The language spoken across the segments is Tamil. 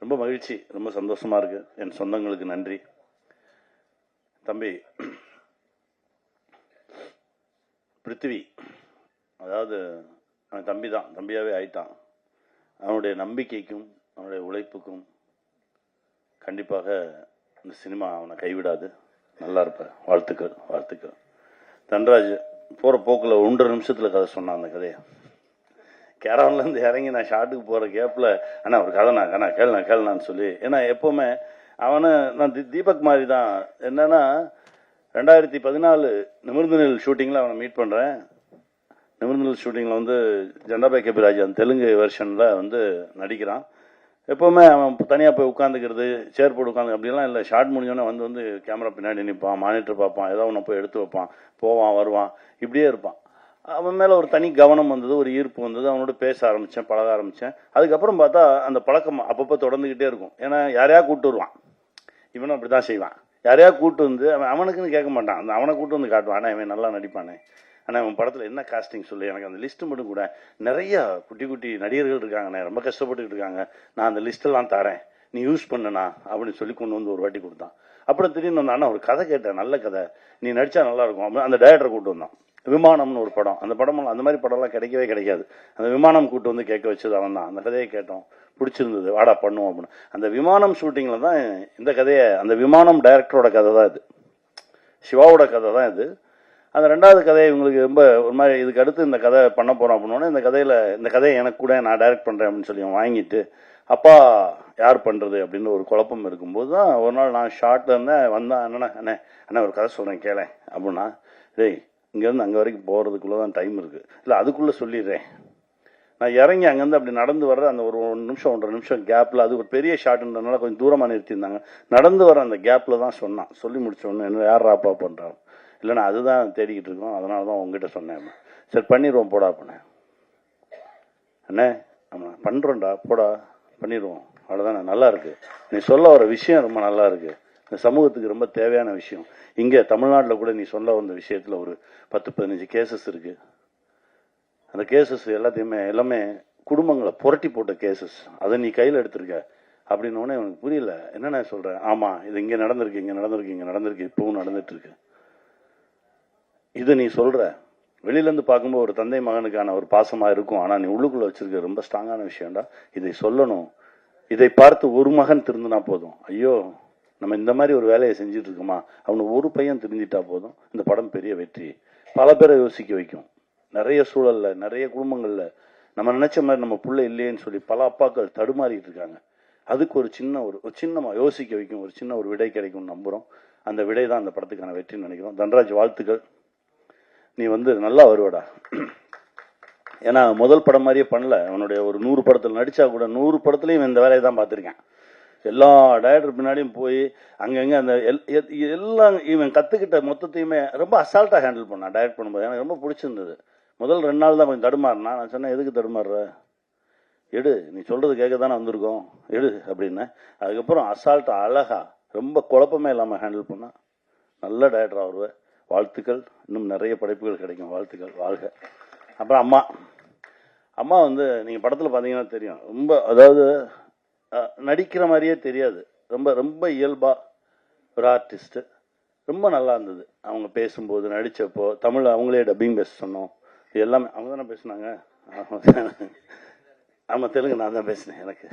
ரொம்ப மகிழ்ச்சி, ரொம்ப சந்தோஷமா இருக்கு. என் சொந்தங்களுக்கு நன்றி. தம்பி பிருத்திவி, அதாவது அவன் தம்பி தான், தம்பியாவே ஆயிட்டான். அவனுடைய நம்பிக்கைக்கும் அவனுடைய உழைப்புக்கும் கண்டிப்பாக இந்த சினிமா அவனை கைவிடாது. நல்லா இருப்ப. வாழ்த்துக்கள், வாழ்த்துக்கள். தன்ராஜ் போகிற போக்கில் 1.5 நிமிஷத்தில் கதை சொன்னான். அந்த கதையை கேரவன்லேருந்து இறங்கி நான் ஷாட்டுக்கு போகிற கேப்பில் அண்ணா ஒரு கதை நான் கேளுனான்னு சொல்லி, ஏன்னா எப்போவுமே அவனை நான் தீபக் மாதிரி தான். என்னன்னா 2014 நிமிர்ந்து நெல் ஷூட்டிங்கில் அவனை மீட் பண்ணுறேன். நிமிர்ந்து நெல் ஷூட்டிங்கில் வந்து ஜெண்டாபாய் கேபிராஜ் அந்த தெலுங்கு வெர்ஷனில் வந்து நடிக்கிறான். எப்போவுமே அவன் தனியாக போய் உட்காந்துக்கிறது, சேர் போட்டு உட்காந்து அப்படிலாம் இல்லை. ஷார்ட் முடிஞ்சோடனே வந்து கேமரா பின்னாடி நிற்பான், மானிட்டர் பார்ப்பான், ஏதோ ஒன்று போய் எடுத்து வைப்பான், போவான் வருவான், இப்படியே இருப்பான். அவன் மேலே ஒரு தனி கவனம் வந்தது, ஒரு ஈர்ப்பு வந்தது. அவனோட பேச ஆரம்பித்தேன், பழக ஆரம்பித்தேன். அதுக்கப்புறம் பார்த்தா அந்த பழக்கம் அப்பப்போ தொடர்ந்துக்கிட்டே இருக்கும். ஏன்னா யாரையா கூப்பிட்டு வருவான், இவனும் அப்படி தான் செய்வான். யாரையா கூப்பிட்டு வந்து அவனுக்குன்னு கேட்க மாட்டான், அந்த அவனை கூப்பிட்டு வந்து காட்டுவான். ஆனால் இவன் நல்லா நடிப்பானே, ஆனால் அவன் படத்தில் என்ன காஸ்டிங் சொல்லி எனக்கு அந்த லிஸ்ட்டு மட்டும் கூட. நிறையா குட்டி குட்டி நடிகர்கள் இருக்காங்கண்ணே, ரொம்ப கஷ்டப்பட்டுக்கிட்டு இருக்காங்க, நான் அந்த லிஸ்ட்டெல்லாம் தரேன், நீ யூஸ் பண்ணனா அப்படின்னு சொல்லி கொண்டு வந்து ஒரு வாட்டி கொடுத்தான். அப்புறம் திடீர்னு வந்தான், அண்ணா ஒரு கதை கேட்டேன், நல்ல கதை, நீ நடித்தா நல்லாயிருக்கும் அப்படின்னு அந்த டைரக்டரை கூப்பிட்டு வந்தான். விமானம்னு ஒரு படம், அந்த படமெல்லாம் அந்த மாதிரி படம்லாம் கிடைக்கவே கிடைக்காது. அந்த விமானம் கூப்பிட்டு வந்து கேட்க வச்சது அவன் தான். அந்த கதையை கேட்டோம், பிடிச்சிருந்தது, வாடா பண்ணுவோம் அப்படின்னு. அந்த விமானம் ஷூட்டிங்கில் தான் இந்த கதையை, அந்த விமானம் டைரக்டரோட கதை தான் இது, சிவாவோட கதை தான் இது. அந்த 2வது கதையை இவங்களுக்கு ரொம்ப ஒரு மாதிரி, இதுக்கு அடுத்து இந்த கதை பண்ண போகிறோம் அப்படின்னோடனே இந்த கதையை எனக்கு கூட நான் டைரக்ட் பண்ணுறேன் அப்படின்னு சொல்லி வாங்கிட்டு, அப்பா யார் பண்ணுறது அப்படின்னு ஒரு குழப்பம் இருக்கும்போது தான் ஒரு நாள் நான் ஷார்ட்டில் இருந்தேன். வந்தான், அண்ணா ஒரு கதை சொல்கிறேன் கேளேன் அப்படின்னா, டேய் இங்கேருந்து அங்கே வரைக்கும் போகிறதுக்குள்ளே தான் டைம் இருக்குது, இல்லை அதுக்குள்ளே சொல்லிடுறேன். நான் இறங்கி அங்கேருந்து அப்படி நடந்து வர்ற அந்த ஒரு 1 நிமிஷம் 1.5 நிமிஷம் கேப்பில், அது ஒரு பெரிய ஷாட்டுன்றதுனால கொஞ்சம் தூரமாக நிறுத்தியிருந்தாங்க, நடந்து வர அந்த கேப்பில் தான் சொன்னான். சொல்லி முடிச்சோன்னு என்ன யார் ராப்பா பண்ணுறான், இல்லைண்ணா அதுதான் தேடிக்கிட்டு இருக்கோம், அதனால தான் உங்ககிட்ட சொன்னேன். சரி பண்ணிடுவோம் போடா அப்படின்னேன். அண்ணே ஆமாம் பண்ணுறோம்டா போடா பண்ணிடுவோம், அவ்வளோதானே, நல்லா இருக்கு, நீ சொல்ல வர விஷயம் ரொம்ப நல்லா இருக்கு, இந்த சமூகத்துக்கு ரொம்ப தேவையான விஷயம். இங்கே தமிழ்நாட்டில் கூட நீ சொல்ல வந்த விஷயத்தில் ஒரு 10-15 கேசஸ் இருக்கு. அந்த கேசஸ் எல்லாமே குடும்பங்களை புரட்டி போட்ட கேசஸ், அதை நீ கையில் எடுத்திருக்க அப்படின்னோடனே எனக்கு புரியல. என்னென்ன சொல்கிறேன், ஆமாம் இது இங்கே நடந்திருக்கு, இங்கே நடந்திருக்கு, இங்கே நடந்திருக்கு, இப்பவும் நடந்துட்டு இருக்கு. இதை நீ சொல்கிற வெளியிலேருந்து பார்க்கும்போது ஒரு தந்தை மகனுக்கான ஒரு பாசமாக இருக்கும், ஆனால் நீ உள்ளுக்குள்ளே வச்சிருக்க ரொம்ப ஸ்ட்ராங்கான விஷயம்டா, இதை சொல்லணும். இதை பார்த்து ஒரு மகன் திருந்தினா போதும், ஐயோ நம்ம இந்த மாதிரி ஒரு வேலையை செஞ்சுட்டு இருக்கோமா, அவனுக்கு ஒரு பையன் திருந்திட்டா போதும், இந்த படம் பெரிய வெற்றி. பல பேரை யோசிக்க வைக்கும். நிறைய சூழல்ல, நிறைய குடும்பங்கள்ல நம்ம நினைச்ச மாதிரி நம்ம புள்ள இல்லையேன்னு சொல்லி பல அப்பாக்கள் தடுமாறிட்டு இருக்காங்க. அதுக்கு ஒரு சின்னமா யோசிக்க வைக்கும், ஒரு சின்ன ஒரு விடை கிடைக்கும்னு நம்புறோம். அந்த விடை தான் அந்த படத்துக்கான வெற்றின்னு நினைக்கிறோம். தன்ராஜ் வாழ்த்துக்கள், நீ வந்து நல்லா வருவடா. ஏன்னா முதல் படம் மாதிரியே பண்ணல, அவனுடைய ஒரு 100 படத்தில் நடிச்சா கூட 100 படத்துலையும் இந்த வேலையை தான் பார்த்துருக்கேன். எல்லா டைரக்டர் பின்னாடியும் போய் அங்கங்கே அந்த எல்லாம் இவன் கற்றுக்கிட்ட மொத்தத்தையுமே ரொம்ப அசால்ட்டாக ஹேண்டில் பண்ணான் டைரக்ட் பண்ணும்போது. எனக்கு ரொம்ப பிடிச்சிருந்தது. முதல் 2 நாள் தான் கொஞ்சம் தடுமாறினா. நான் சொன்னேன், எதுக்கு தடுமாறுற, எடு, நீ சொல்கிறது கேட்க தானே வந்திருக்கோம், எடு அப்படின்னு. அதுக்கப்புறம் அசால்ட்டாக அழகா ரொம்ப குழப்பமே இல்லாமல் ஹேண்டில் பண்ணால் நல்ல டைரக்டராக வருவேன். வாழ்த்துக்கள், இன்னும் நிறைய படைப்புகள் கிடைக்கும், வாழ்த்துக்கள், வாழ்க. அப்புறம் அம்மா வந்து நீங்கள் படத்தில் பார்த்தீங்கன்னா தெரியும், ரொம்ப அதாவது நடிக்கிற மாதிரியே தெரியாது, ரொம்ப ரொம்ப இயல்பாக ஒரு ஆர்டிஸ்ட்டு. ரொம்ப நல்லா இருந்தது அவங்க பேசும்போது, நடித்தப்போ. தமிழ் அவங்களே டப்பிங் பேச சொன்னோம், இது எல்லாமே அவங்க தானே பேசுனாங்க. ஆமாம் தெலுங்கு நான் தான் பேசினேன். எனக்கு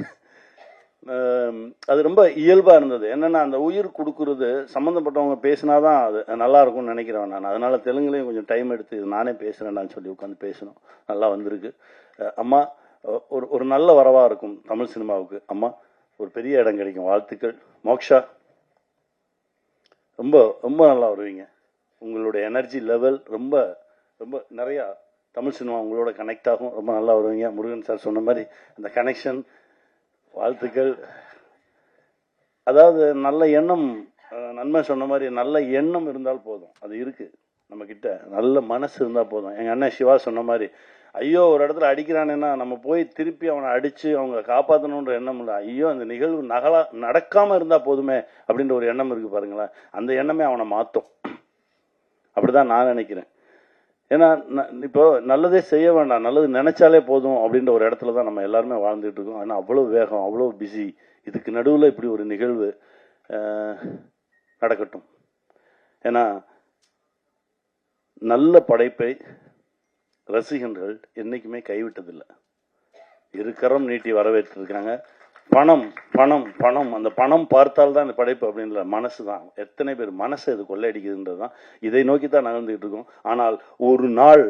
அது ரொம்ப இயல்பாக இருந்தது. என்னென்னா அந்த உயிர் கொடுக்குறது சம்மந்தப்பட்டவங்க பேசினாதான் அது நல்லா இருக்கும்னு நினைக்கிறேன் நான். அதனால தெலுங்குலேயும் கொஞ்சம் டைம் எடுத்து இது நானே பேசுகிறேன்னு சொல்லி உட்காந்து பேசணும். நல்லா வந்திருக்கு. அம்மா ஒரு நல்ல வரவாக இருக்கும் தமிழ் சினிமாவுக்கு. அம்மா ஒரு பெரிய இடம் கிடைக்கும், வாழ்த்துக்கள். மோக்ஷா ரொம்ப ரொம்ப நல்லா வருவீங்க. உங்களுடைய எனர்ஜி லெவல் ரொம்ப ரொம்ப நிறையா தமிழ் சினிமா உங்களோட கனெக்ட் ஆகும், ரொம்ப நல்லா வருவீங்க. முருகன் சார் சொன்ன மாதிரி அந்த கனெக்ஷன், வாழ்த்துக்கள். அதாவது நல்ல எண்ணம், நன்மை சொன்ன மாதிரி நல்ல எண்ணம் இருந்தால் போதும், அது இருக்கு நம்ம கிட்ட, நல்ல மனசு இருந்தால் போதும். எங்கள் அண்ணன் சிவா சொன்ன மாதிரி, ஐயோ ஒரு இடத்துல அடிக்கிறானேன்னா நம்ம போய் திருப்பி அவனை அடித்து அவங்க காப்பாற்றணுன்ற எண்ணம் இல்லை. ஐயோ அந்த நிகழ்வு நடக்காமல் இருந்தால் போதுமே அப்படின்ற ஒரு எண்ணம் இருக்குது பாருங்களேன், அந்த எண்ணமே அவனை மாற்றும். அப்படிதான் நான் நினைக்கிறேன். ஏன்னா இப்போ நல்லதே செய்ய வேண்டாம், நல்லது நினைச்சாலே போதும் அப்படின்ற ஒரு இடத்துல தான் நம்ம எல்லாருமே வாழ்ந்துட்டு இருக்கோம். ஆனால் அவ்வளோ வேகம், அவ்வளோ பிஸி. இதுக்கு நடுவில் இப்படி ஒரு நிகழ்வு நடக்கட்டும். ஏன்னா நல்ல படைப்பை ரசிகர்கள் என்னைக்குமே கைவிட்டதில்லை. இருக்கரம் நீட்டி வரவேற்றிருக்காங்க. பணம் பணம் பணம், அந்த பணம் பார்த்தால்தான் இந்த படைப்பு அப்படின்ற மனசு தான். எத்தனை பேர் மனசை இது கொள்ளையடிக்குதுன்றது தான். இதை நோக்கி தான் நகர்ந்துகிட்டு இருக்கோம். ஆனால் ஒரு நாள்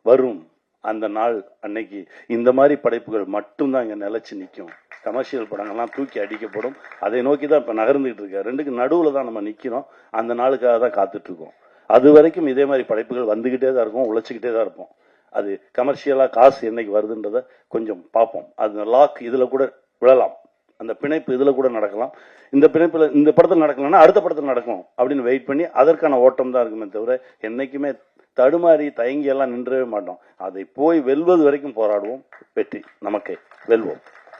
வரும், அந்த நாள் அன்னைக்கு இந்த மாதிரி படைப்புகள் மட்டும்தான் இங்கே நிலைச்சு நிற்கும். கமர்ஷியல் படங்கள்லாம் தூக்கி அடிக்கப்படும். அதை நோக்கி தான் இப்போ நகர்ந்துகிட்டு இருக்க. ரெண்டுக்கு நடுவில் தான் நம்ம நிற்கிறோம். அந்த நாளுக்காக தான் காத்துட்ருக்கோம். அது வரைக்கும் இதே மாதிரி படைப்புகள் வந்துக்கிட்டே தான் இருக்கும், உழைச்சிக்கிட்டே தான் இருப்போம். அது கமர்ஷியலாக காசு என்னைக்கு வருதுன்றத கொஞ்சம் பார்ப்போம். அது லாக் இதில் கூட விழலாம், அந்த பிணைப்பு இதில் கூட நடக்கலாம். இந்த பிணைப்பில் இந்த படத்தில் நடக்கலன்னா அடுத்த படத்தில் நடக்கும் அப்படின்னு வெயிட் பண்ணி அதற்கான ஓட்டம் தான் இருக்குமே தவிர என்னைக்குமே தடுமாறி தயங்கி எல்லாம் நின்றவே மாட்டோம். அதை போய் வெல்வது வரைக்கும் போராடுவோம். வெற்றி நமக்கே. வெல்வோம்.